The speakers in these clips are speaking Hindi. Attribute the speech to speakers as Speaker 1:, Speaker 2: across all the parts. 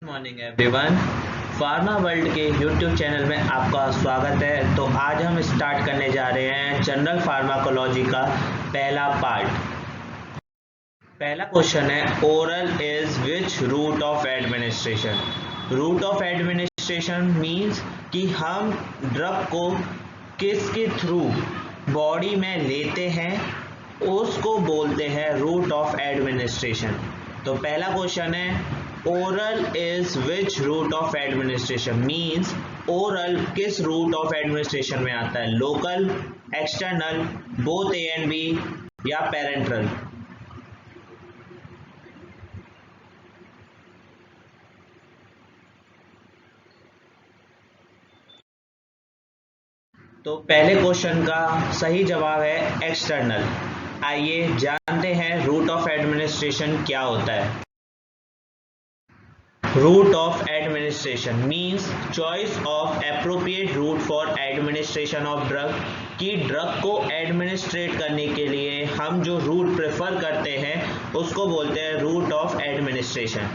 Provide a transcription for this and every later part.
Speaker 1: Morning everyone. फार्मा वर्ल्ड के यूट्यूब चैनल में आपका स्वागत है। तो आज हम स्टार्ट करने जा रहे हैं जनरल फार्माकोलॉजी का पहला पार्ट। पहला क्वेश्चन है, oral is which route of administration. Route of administration means कि हम ड्रग को किसके थ्रू बॉडी में लेते हैं उसको बोलते हैं रूट ऑफ एडमिनिस्ट्रेशन। तो पहला क्वेश्चन है, oral is which route of administration means oral किस रूट ऑफ एडमिनिस्ट्रेशन में आता है, local, external, both A and B या पेरेंट्रल। तो पहले क्वेश्चन का सही जवाब है एक्सटर्नल। आइए जानते हैं रूट ऑफ एडमिनिस्ट्रेशन क्या होता है। Route of administration means choice of appropriate route for administration of drug. कि ड्रग को एडमिनिस्ट्रेट करने के लिए हम जो रूट प्रेफर करते हैं उसको बोलते हैं रूट ऑफ एडमिनिस्ट्रेशन।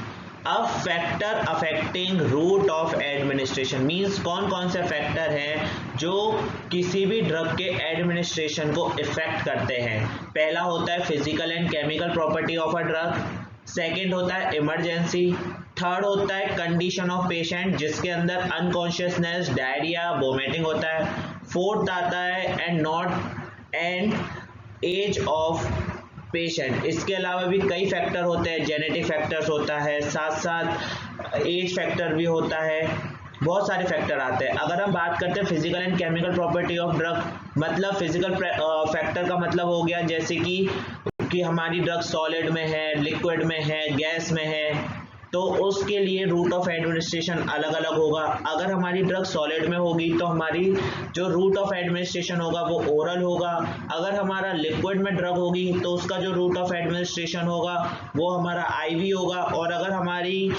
Speaker 1: अब factor affecting route of administration means कौन कौन से फैक्टर हैं जो किसी भी ड्रग के एडमिनिस्ट्रेशन को इफेक्ट करते हैं। पहला होता है physical and chemical property of a drug, second होता है इमरजेंसी, थर्ड होता है कंडीशन ऑफ पेशेंट जिसके अंदर अनकॉन्शियसनेस, डायरिया, वोमिटिंग होता है, फोर्थ आता है एंड एज ऑफ पेशेंट। इसके अलावा भी कई फैक्टर होते हैं, जेनेटिक फैक्टर्स होता है, साथ साथ एज फैक्टर भी होता है, बहुत सारे फैक्टर आते हैं। अगर हम बात करते हैं physical and chemical property of drug, मतलब फिजिकल फैक्टर का मतलब हो गया जैसे कि हमारी ड्रग सॉलिड में है, लिक्विड में है, गैस में है, तो उसके लिए रूट ऑफ एडमिनिस्ट्रेशन अलग अलग होगा। अगर हमारी ड्रग सॉलिड में होगी तो हमारी जो रूट ऑफ एडमिनिस्ट्रेशन होगा वो ओरल होगा। अगर हमारा लिक्विड में ड्रग होगी तो उसका जो रूट ऑफ एडमिनिस्ट्रेशन होगा वो हमारा आईवी होगा। और अगर हमारी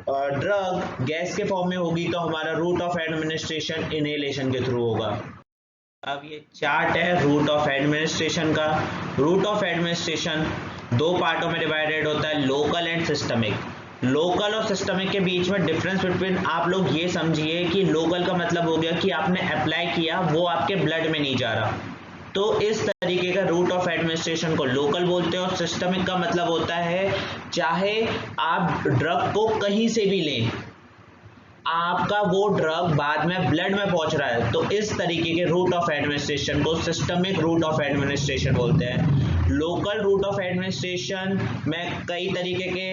Speaker 1: ड्रग गैस के फॉर्म में होगी तो हमारा रूट ऑफ एडमिनिस्ट्रेशन इनहेलेशन के थ्रू होगा। अब ये चार्ट है रूट ऑफ एडमिनिस्ट्रेशन का। रूट ऑफ एडमिनिस्ट्रेशन दो पार्टों में डिवाइडेड होता है, लोकल एंड सिस्टमिक। लोकल और सिस्टमिक के बीच में डिफरेंस बिटवीन आप लोग ये समझिए कि लोकल का मतलब हो गया कि आपने अप्लाई किया वो आपके ब्लड में नहीं जा रहा, तो इस तरीके का रूट ऑफ एडमिनिस्ट्रेशन को लोकल बोलते हैं। और सिस्टमिक का मतलब होता है चाहे आप ड्रग को कहीं से भी लें, आपका वो ड्रग बाद में ब्लड में पहुंच रहा है, तो इस तरीके के रूट ऑफ एडमिनिस्ट्रेशन को सिस्टमिक रूट ऑफ एडमिनिस्ट्रेशन बोलते हैं। लोकल रूट ऑफ एडमिनिस्ट्रेशन में कई तरीके के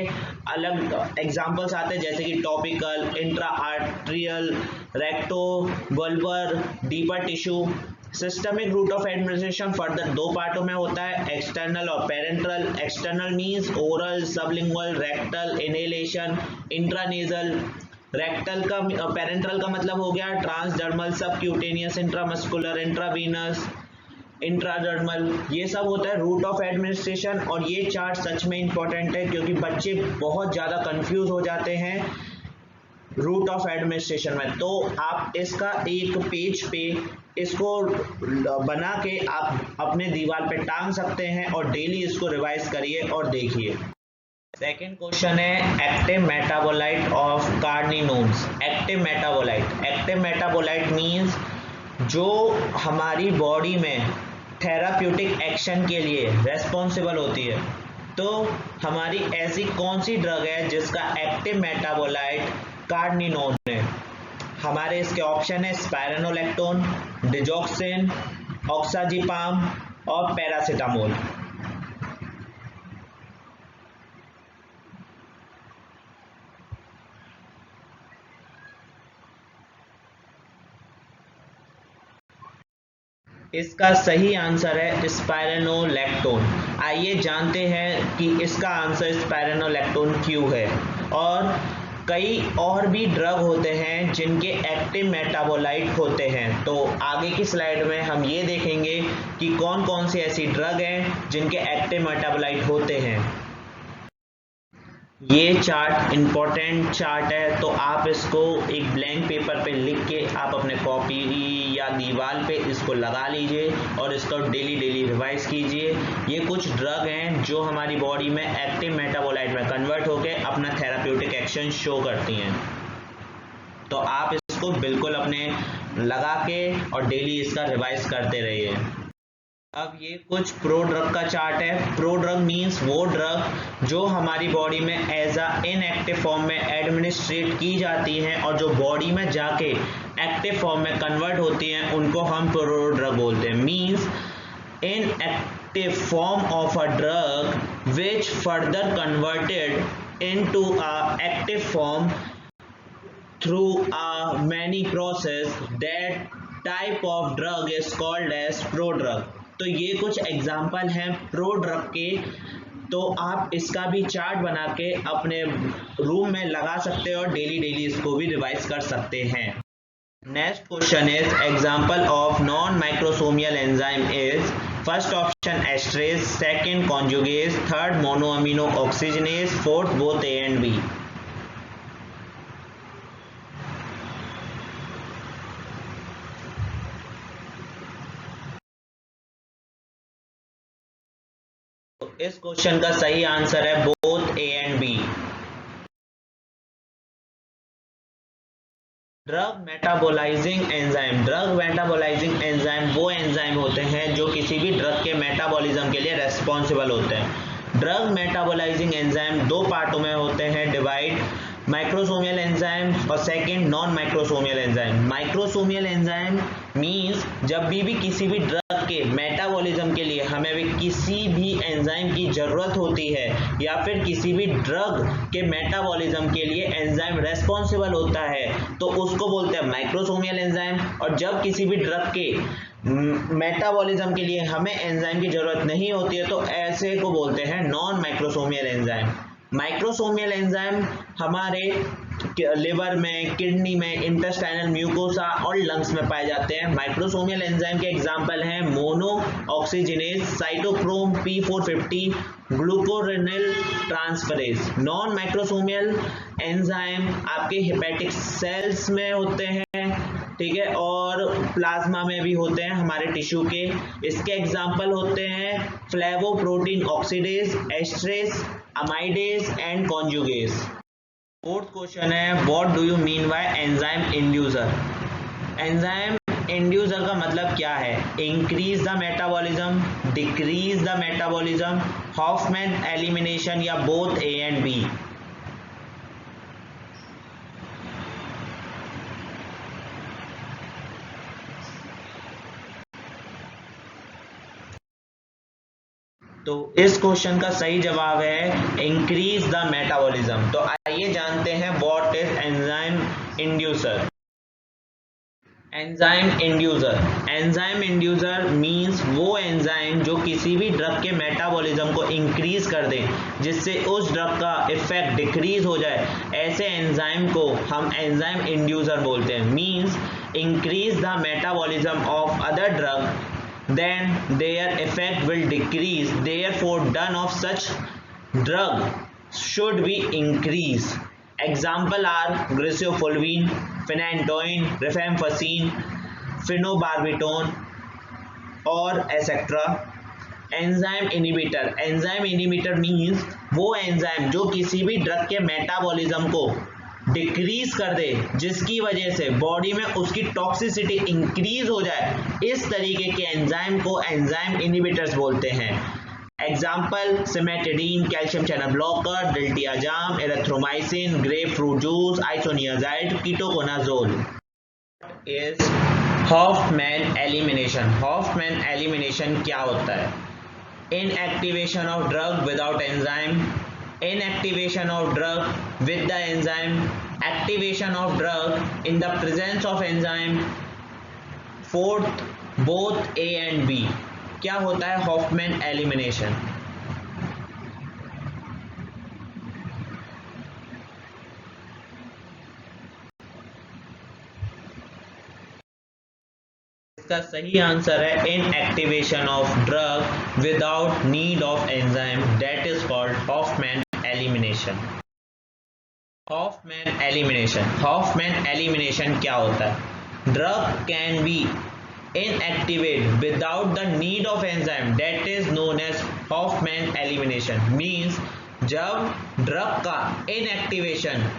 Speaker 1: अलग एग्जांपल्स आते हैं जैसे कि topical, intra arterial, recto, vulvar, deeper tissue. Systemic route of administration further दो पार्टों में होता है, एक्सटर्नल और parenteral. External means oral, sublingual, rectal, inhalation, intranasal. Rectal का पेरेंट्रल का मतलब हो गया transdermal, subcutaneous, intramuscular, intravenous, intradermal. ये सब होता है रूट ऑफ एडमिनिस्ट्रेशन। और ये चार्ट सच में इंपॉर्टेंट है क्योंकि बच्चे बहुत ज़्यादा कंफ्यूज हो जाते हैं रूट ऑफ एडमिनिस्ट्रेशन में। तो आप इसका एक पेज पे इसको बना के आप अपने दीवार पे टांग सकते हैं और डेली इसको रिवाइज करिए और देखिए। सेकेंड क्वेश्चन है, एक्टिव मेटाबोलाइट ऑफ कार्निनोन्स। एक्टिव मेटाबोलाइट मींस जो हमारी बॉडी में थेराप्यूटिक एक्शन के लिए रेस्पॉन्सिबल होती है। तो हमारी ऐसी कौन सी ड्रग है जिसका एक्टिव मेटाबोलाइट कार्निनोन है। हमारे इसके ऑप्शन है स्पाइरेनोलैक्टोन, डिजॉक्सिन, ऑक्साजिपाम और पैरासीटामोल। इसका सही आंसर है स्पाइरेनोलैक्टोन। आइए जानते हैं कि इसका आंसर स्पाइरेनोलैक्टोन क्यों है। और कई और भी ड्रग होते हैं जिनके एक्टिव मेटाबोलाइट होते हैं, तो आगे की स्लाइड में हम ये देखेंगे कि कौन कौन सी ऐसी ड्रग हैं जिनके एक्टिव मेटाबोलाइट होते हैं। ये चार्ट इम्पोर्टेंट चार्ट है, तो आप इसको एक ब्लैंक पेपर पे लिख के आप अपने कॉपी या दीवार पे इसको लगा लीजिए और इसको डेली डेली रिवाइज कीजिए। ये कुछ ड्रग हैं जो हमारी बॉडी में एक्टिव मेटाबोलाइट में कन्वर्ट होकर अपना थेराप्यूटिक एक्शन शो करती हैं। तो आप इसको बिल्कुल अपने लगा के और डेली इसका रिवाइज करते रहिए। अब ये कुछ प्रो ड्रग का चार्ट है। प्रो ड्रग मीन्स वो ड्रग जो हमारी बॉडी में एज अ इनएक्टिव फॉर्म में एडमिनिस्ट्रेट की जाती हैं और जो बॉडी में जाके एक्टिव फॉर्म में कन्वर्ट होती हैं, उनको हम प्रो ड्रग बोलते हैं। Means inactive form of a drug which further converted into a active form through a many process, that type of drug is called as prodrug। तो ये कुछ एग्जाम्पल हैं प्रो ड्रग के। तो आप इसका भी चार्ट बना के अपने रूम में लगा सकते हैं और डेली डेली इसको भी रिवाइज कर सकते हैं। Next question is example of non microsomal enzyme is first option esterase, second conjugase, third monoamine oxygenase, fourth both A and B. इस क्वेश्चन का सही आंसर है both A and B. Drug metabolising enzyme, drug metabolising enzyme वो एंजाइम होते हैं जो किसी भी ड्रग के मेटाबॉलिज्म के लिए रेस्पॉन्सिबल होते हैं। ड्रग मेटाबोलाइजिंग एंजाइम दो पार्टों में होते हैं डिवाइड, माइक्रोसोमियल एंजाइम और second non microsomal enzyme. Microsomal enzyme means जब भी किसी भी ड्रग के मेटाबॉलिज्म के लिए हमें भी किसी भी एंजाइम की जरूरत होती है या फिर किसी भी ड्रग के मेटाबॉलिज्म के लिए एंजाइम रेस्पॉन्सिबल होता है, तो उसको बोलते हैं माइक्रोसोमियल एंजाइम। और जब किसी भी ड्रग के मेटाबॉलिज्म के लिए हमें एंजाइम की जरूरत नहीं होती है, तो ऐसे को बोलते हैं non microsomal enzyme. Microsomal enzyme हमारे लिवर में, किडनी में, इंटेस्टाइनल म्यूकोसा और लंग्स में पाए जाते हैं। माइक्रोसोमियल एंजाइम के एग्जांपल हैं mono oxygenase, cytochrome P450, glucuronyl transferase. Non microsomal enzyme आपके हेपेटिक सेल्स में होते हैं, ठीक है, और प्लाज्मा में भी होते हैं हमारे टिश्यू के। इसके एग्जांपल होते हैं flavoprotein oxidase, esterase, amidase and conjugase. Fourth question है what do you mean by enzyme inducer. Enzyme inducer का मतलब क्या है? Increase the metabolism, decrease the metabolism, Hofmann elimination या बोथ ए एंड बी। तो इस क्वेश्चन का सही जवाब है इंक्रीज द मेटाबॉलिज्म। तो आइए जानते हैं what is enzyme inducer. Enzyme inducer, enzyme inducer means वो एंजाइम जो किसी भी ड्रग के मेटाबॉलिज्म को इंक्रीज कर दे जिससे उस ड्रग का इफेक्ट डिक्रीज हो जाए, ऐसे एंजाइम को हम एंजाइम इंड्यूसर बोलते हैं। Means increase the metabolism of other drug, then their effect will decrease, therefore none of such drug should be increased. Example are griseofulvine, phenantoin, rifampicin, phenobarbital और etc. Enzyme inhibitor, enzyme inhibitor means वो एंजाइम जो किसी भी ड्रग के मेटाबॉलिज्म को डिक्रीज कर दे जिसकी वजह से बॉडी में उसकी टॉक्सिसिटी इंक्रीज हो जाए, इस तरीके के एंजाइम को एंजाइम इनहिबिटर्स बोलते हैं। Example cimetidine, calcium channel blocker, diltiazem, erythromycin, grapefruit juice, isoniazid, ketoconazole. Is Hofmann elimination. Hofmann elimination क्या होता है? Inactivation of drug without enzyme, inactivation of drug with the enzyme, activation of drug in the presence of enzyme, fourth both A and B। क्या होता है हॉफमैन एलिमिनेशन? इसका सही आंसर है inactivation of drug without need of enzyme, that is called Hofmann elimination. Hofmann elimination. Hofmann elimination क्या होता है? Drug can be inactivate without the need of enzyme, that is known as Hoffman elimination। means जब ड्रग का इनएक्टिवेशन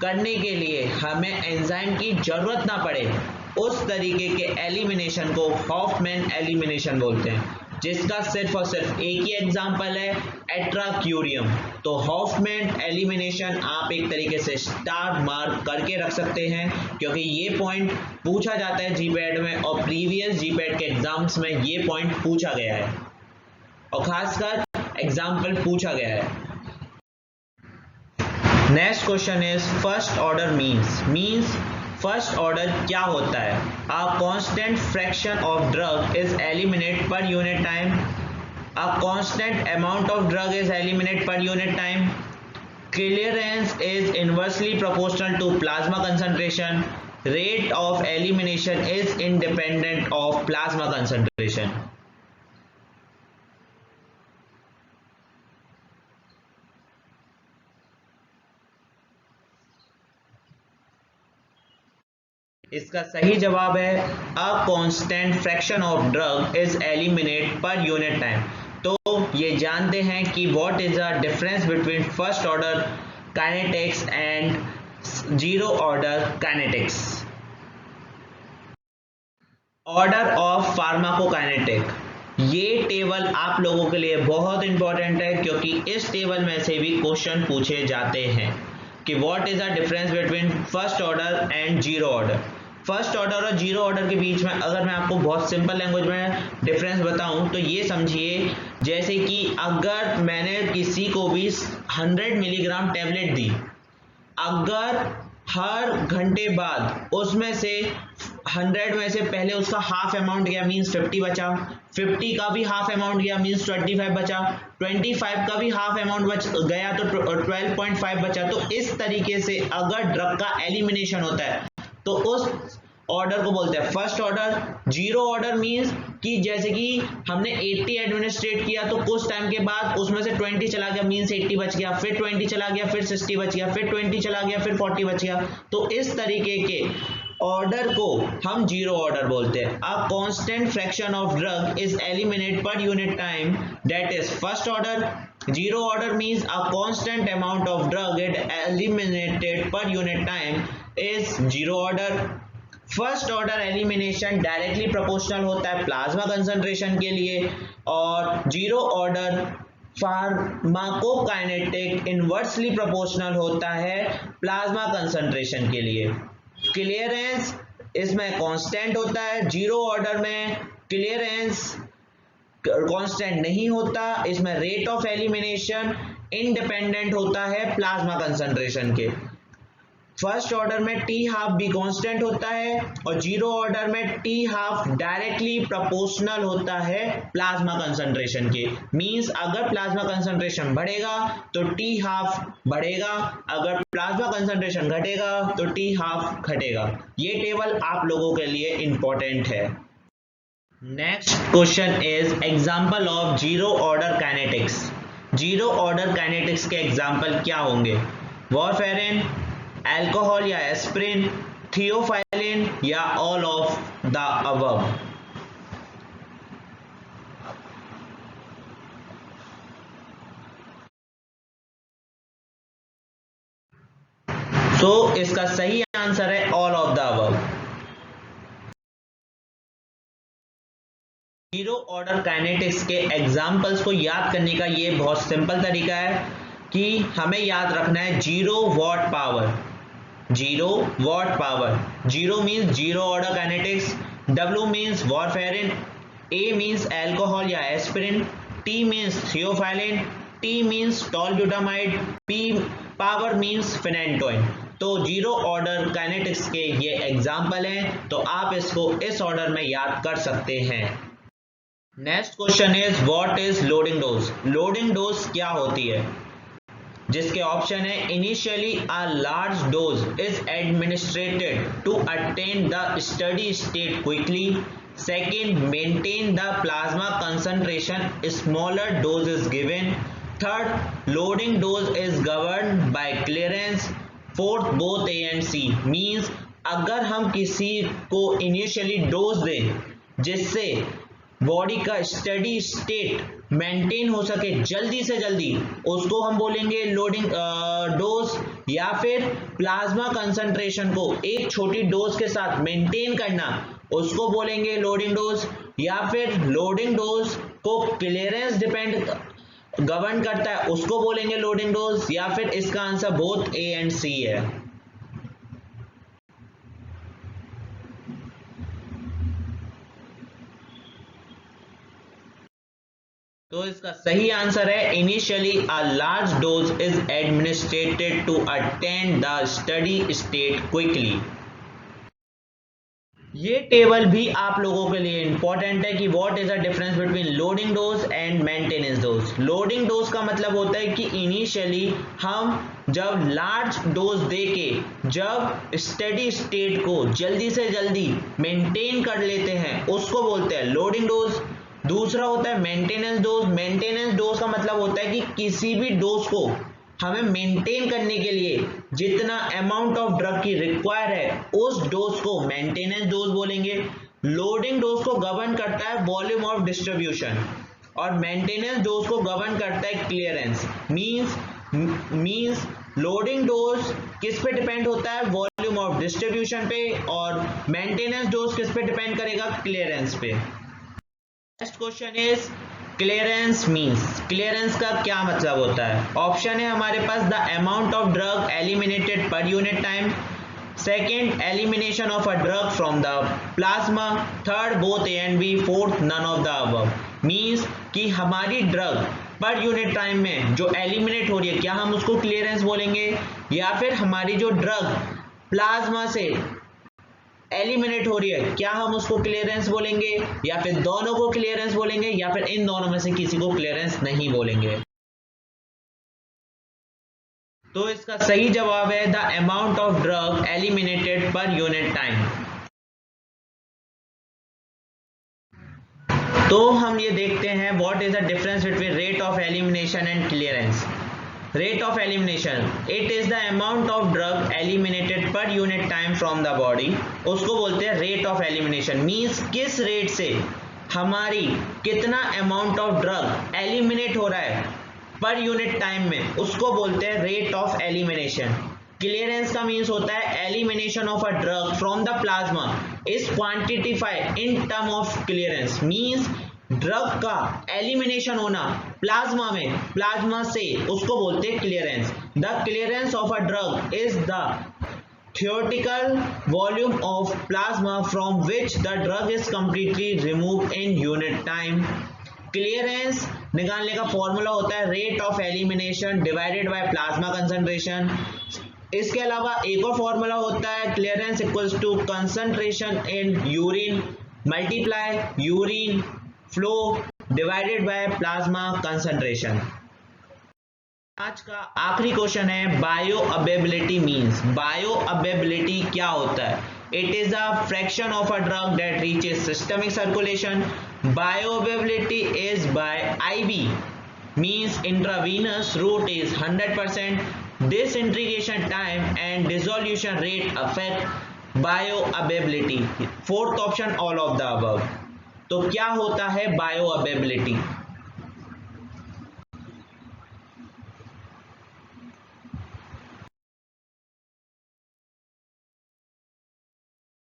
Speaker 1: करने के लिए हमें एंजाइम की जरूरत ना पड़े, उस तरीके के एलिमिनेशन को हॉफमैन एलिमिनेशन बोलते हैं, जिसका सिर्फ और सिर्फ एक ही एग्जांपल है, एट्राक्यूरियम। तो हॉफमैन एलिमिनेशन आप एक तरीके से स्टार मार्क करके रख सकते हैं, क्योंकि ये पॉइंट पूछा जाता है जीपैट में, और प्रीवियस जीपैट के एग्जाम्स में ये पॉइंट पूछा गया है और खासकर एग्जाम्पल पूछा गया है। Next question is first order means first order क्या होता है? A constant fraction of drug is eliminate पर unit time, a constant amount of drug is eliminate पर unit time, clearance is inversely proportional to plasma concentration, rate of elimination is independent of plasma concentration। इसका सही जवाब है a constant fraction of drug is eliminate पर यूनिट टाइम। तो ये जानते हैं कि what is the difference between first order kinetics and zero order kinetics. Order of pharmacokinetic, ये टेबल आप लोगों के लिए बहुत इंपॉर्टेंट है, क्योंकि इस टेबल में से भी क्वेश्चन पूछे जाते हैं कि what is the difference between first order and zero order. First order और जीरो ऑर्डर के बीच में अगर मैं आपको बहुत सिंपल लैंग्वेज में डिफरेंस बताऊं तो ये समझिए, जैसे कि अगर मैंने किसी को भी 100 मिलीग्राम टेबलेट दी, अगर हर घंटे बाद उसमें से 100 में से पहले उसका हाफ अमाउंट गया मींस 50 बचा, 50 का भी हाफ अमाउंट गया मींस 25 बचा, 25 का भी हाफ अमाउंट बच गया तो 12.5 बचा। तो इस तरीके से अगर ड्रग का एलिमिनेशन होता है तो उस ऑर्डर को बोलते हैं first order. Zero order means कि जैसे कि हमने 80 एडमिनिस्ट्रेट किया तो कुछ टाइम के बाद उसमें से 20 चला गया मींस 80 बच गया, फिर 20 चला गया, फिर 60 बच गया, फिर 20 चला गया, फिर 40 बच गया। तो इस तरीके के ऑर्डर को हम जीरो ऑर्डर बोलते हैं। A constant fraction of drug is eliminate पर unit time, that is first order. Zero order means a constant amount of drug is eliminated per unit time is zero order. First order elimination directly proportional होता है प्लाज्मा कंसंट्रेशन के लिए, और zero order pharmacokinetic inversely proportional होता है प्लाज्मा कंसंट्रेशन के लिए। क्लियरेंस इसमें कांस्टेंट होता है, जीरो ऑर्डर में क्लियरेंस कांस्टेंट नहीं होता, इसमें रेट ऑफ एलिमिनेशन इंडिपेंडेंट होता है प्लाज्मा कंसंट्रेशन के। फर्स्ट ऑर्डर में टी हाफ भी कांस्टेंट होता है और जीरो ऑर्डर में टी हाफ डायरेक्टली प्रोपोर्शनल होता है प्लाज्मा कंसंट्रेशन के। मींस अगर प्लाज्मा कंसंट्रेशन बढ़ेगा तो टी हाफ बढ़ेगा, अगर प्लाज्मा कंसंट्रेशन घटेगा तो टी हाफ घटेगा। ये टेबल आप लोगों के लिए इंपॉर्टेंट है। Next question is example of zero order kinetics. Zero order kinetics के एग्जांपल क्या होंगे? वॉरफेरिन, अल्कोहल या एस्पिरिन, थियोफाइलिन या ऑल ऑफ द अबव। तो इसका सही आंसर है all of the above. Zero order kinetics के एग्जांपल्स को याद करने का ये बहुत सिंपल तरीका है कि हमें याद रखना है zero watt power. Zero watt power, zero means zero order kinetics, W means warfarin, A means alcohol या aspirin, T means theophylline, T means tolbutamide, P power means phenytoin. तो जीरो ऑर्डर काइनेटिक्स के ये एग्जाम्पल हैं, तो आप इसको इस ऑर्डर में याद कर सकते हैं। Next question is what is loading dose. Loading dose क्या होती है? जिसके ऑप्शन है initially a large dose is administered to attain the steady state quickly, second maintain the plasma concentration, smaller dose is given, third loading dose is governed by clearance, fourth both A and C means अगर हम किसी को इनिशियली डोज दें जिससे बॉडी का स्टडी स्टेट मेंटेन हो सके जल्दी से जल्दी, उसको हम बोलेंगे लोडिंग डोज, या फिर प्लाज्मा कंसंट्रेशन को एक छोटी डोज के साथ मेंटेन करना उसको बोलेंगे लोडिंग डोज, या फिर लोडिंग डोज को क्लियरेंस डिपेंड गवर्न करता है उसको बोलेंगे लोडिंग डोज, या फिर इसका answer both A and C है। तो इसका सही आंसर है initially a large dose is administered to attain the steady state quickly. ये टेबल भी आप लोगों के लिए इंपॉर्टेंट है कि what is the difference between loading dose and maintenance dose. Loading dose का मतलब होता है कि इनिशियली हम जब लार्ज डोज देके जब स्टडी स्टेट को जल्दी से जल्दी मेंटेन कर लेते हैं उसको बोलते हैं लोडिंग डोज। दूसरा होता है मेंटेनेंस डोज। मेंटेनेंस डोज का मतलब होता है कि किसी भी डोज को हमें मेंटेन करने के लिए जितना अमाउंट ऑफ ड्रग की रिक्वायर है उस डोज को मेंटेनेंस डोज बोलेंगे। लोडिंग डोज को गवर्न करता है वॉल्यूम ऑफ डिस्ट्रीब्यूशन और मेंटेनेंस डोज को गवर्न करता है क्लियरेंस। मींस लोडिंग डोज किस पे डिपेंड होता है, वॉल्यूम ऑफ डिस्ट्रीब्यूशन पे, और मेंटेनेंस डोज किस पे डिपेंड करेगा, क्लियरेंस पे। Next question is clearance means, clearance का क्या मतलब होता है। ऑप्शन है हमारे पास the amount of drug eliminated per unit time, second elimination of a drug from the plasma, third both A and B, fourth none of the above. Means कि हमारी ड्रग पर यूनिट टाइम में जो एलिमिनेट हो रही है क्या हम उसको क्लियरेंस बोलेंगे, या फिर हमारी जो ड्रग प्लाज्मा से एलिमिनेट हो रही है क्या हम उसको क्लियरेंस बोलेंगे, या फिर दोनों को क्लियरेंस बोलेंगे, या फिर इन दोनों में से किसी को क्लियरेंस नहीं बोलेंगे। तो इसका सही जवाब है the amount of drug eliminated per unit time. तो हम ये देखते हैं what is the difference between rate of elimination and clearance. Rate of elimination it is the amount of drug eliminated per unit time from the body, उसको बोलते हैं रेट ऑफ एलिमिनेशन। मींस किस रेट से हमारी कितना अमाउंट ऑफ ड्रग एलिमिनेट हो रहा है पर यूनिट टाइम में उसको बोलते हैं रेट ऑफ एलिमिनेशन। क्लियरेंस का मींस होता है elimination of a drug from the plasma is quantified in term of clearance. Means drug का एलिमिनेशन होना प्लाज्मा में, प्लाज्मा से, उसको बोलते हैं clearance. The clearance of a drug is the theoretical volume of plasma from which the drug is completely removed in unit time। Clearance निकालने का फॉर्मूला होता है rate of elimination divided by plasma concentration. इसके अलावा एक और फॉर्मूला होता है clearance equals to concentration in urine multiply urine flow divided by plasma concentration. आज का आखिरी क्वेश्चन है bioavailability means. Bioavailability क्या होता है, it is a fraction of a drug that reaches systemic circulation. Bioavailability is by IV means intravenous route is 100%। Disintegration time and dissolution rate affect bio availability. Fourth option all of the above. तो क्या होता है बायो अवेलेबिलिटी।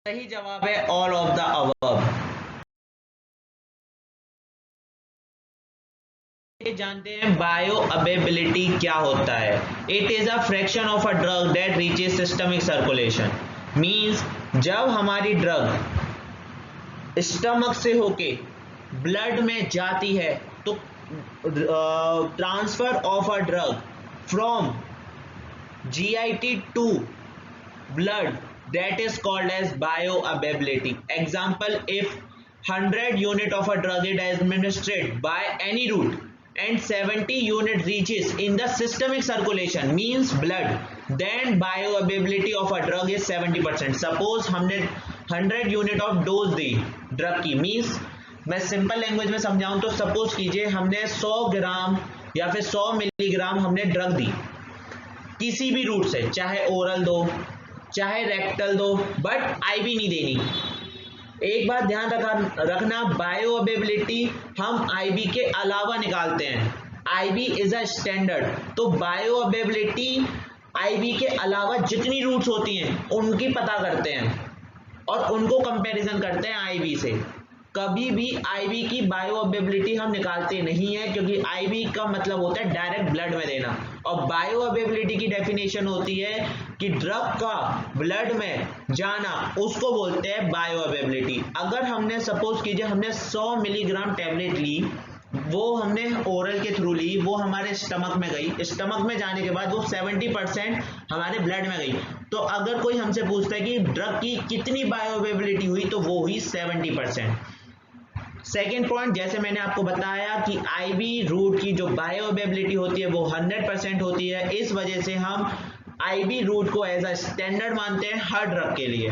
Speaker 1: सही जवाब है ऑल ऑफ द अबव। जानते हैं बायो अवेलेबिलिटी क्या होता है। It is a fraction of a drug that reaches systemic circulation. Means जब हमारी ड्रग स्टमक से होके ब्लड में जाती है तो transfer of a drug from GIT to blood that is called as bioavailability. Example, if 100 unit of a drug is administered by any route and 70 unit reaches in the systemic circulation means blood, then bioavailability of a drug is 70%. Suppose हमने 100 unit of dose the drug की, मीन्स मैं सिंपल लैंग्वेज में समझाऊं तो सपोज कीजिए हमने 100 ग्राम या फिर 100 मिलीग्राम हमने ड्रग दी, किसी भी रूट से, चाहे ओरल दो चाहे रेक्टल दो, बट आईबी नहीं देनी। एक बात ध्यान रखना, बायो अवेलेबिलिटी हम आईबी के अलावा निकालते हैं। आईबी इज अ स्टैंडर्ड, तो बायो अवेलेबिलिटी आईबी के अलावा जितनी रूट्स होती हैं उनकी पता करते हैं और उनको कंपैरिजन करते हैं आईबी से। कभी भी आईबी की बायो अवेलेबिलिटी हम निकालते नहीं है, क्योंकि आईबी का मतलब होता है डायरेक्ट ब्लड में देना, और बायो अवेलेबिलिटी की डेफिनेशन होती है कि ड्रग का ब्लड में जाना, उसको बोलते हैं बायो अवेलेबिलिटी। अगर हमने सपोज कीजिए हमने 100 मिलीग्राम टैबलेट ली, वो हमने ओरल के थ्रू ली, वो हमारे स्टमक में गई, स्टमक में जाने के बाद वो 70% हमारे ब्लड में गई, तो अगर कोई हमसे पूछता है कि ड्रग की कितनी बायो अवेलेबिलिटी हुई, तो वो हुई 70%। सेकेंड पॉइंट, जैसे मैंने आपको बताया कि आईवी रूट की जो बायो अवेलेबिलिटी होती है वो 100% होती है। इस वजह से हम आईवी रूट को एज अ स्टैंडर्ड मानते हैं हर ड्रग के लिए।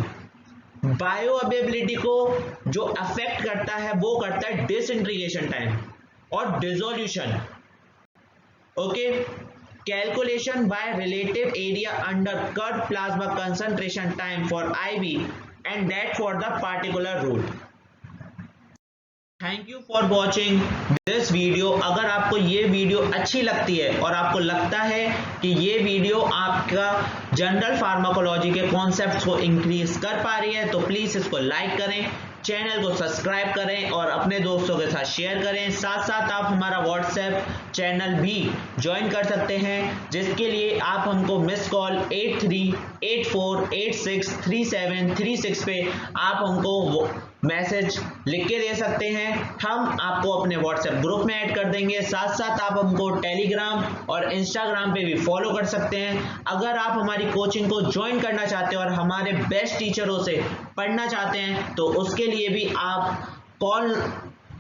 Speaker 1: बायो अवेलेबिलिटी को जो अफेक्ट करता है वो करता है डिसइंटीग्रेशन टाइम और dissolution. Okay, calculation by relative area under curve plasma concentration time for IV and that for the particular route. Thank you for watching this video. अगर आपको ये वीडियो अच्छी लगती है और आपको लगता है कि ये वीडियो आपका जनरल फार्माकोलॉजी के कॉन्सेप्ट्स को इंक्रीज कर पा रही है, तो प्लीज इसको लाइक करें, चैनल को सब्सक्राइब करें और अपने दोस्तों के साथ शेयर करें। साथ साथ आप हमारा व्हाट्सएप चैनल भी ज्वाइन कर सकते हैं, जिसके लिए आप हमको मिस कॉल 8384863736 पे आप हमको मैसेज लिख के दे सकते हैं। हम आपको अपने व्हाट्सएप ग्रुप में ऐड कर देंगे। साथ साथ आप हमको टेलीग्राम और इंस्टाग्राम पे भी फॉलो कर सकते हैं। अगर आप हमारी कोचिंग को ज्वाइन करना चाहते हैं और हमारे बेस्ट टीचरों से पढ़ना चाहते हैं, तो उसके लिए भी आप कॉल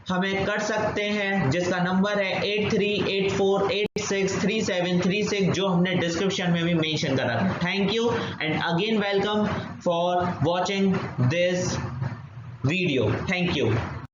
Speaker 1: हमें कर सकते हैं, जिसका नंबर है 8384863736, जो हमने डिस्क्रिप्शन में भी मेंशन करा है। Thank you and again welcome for watching this video. Thank you.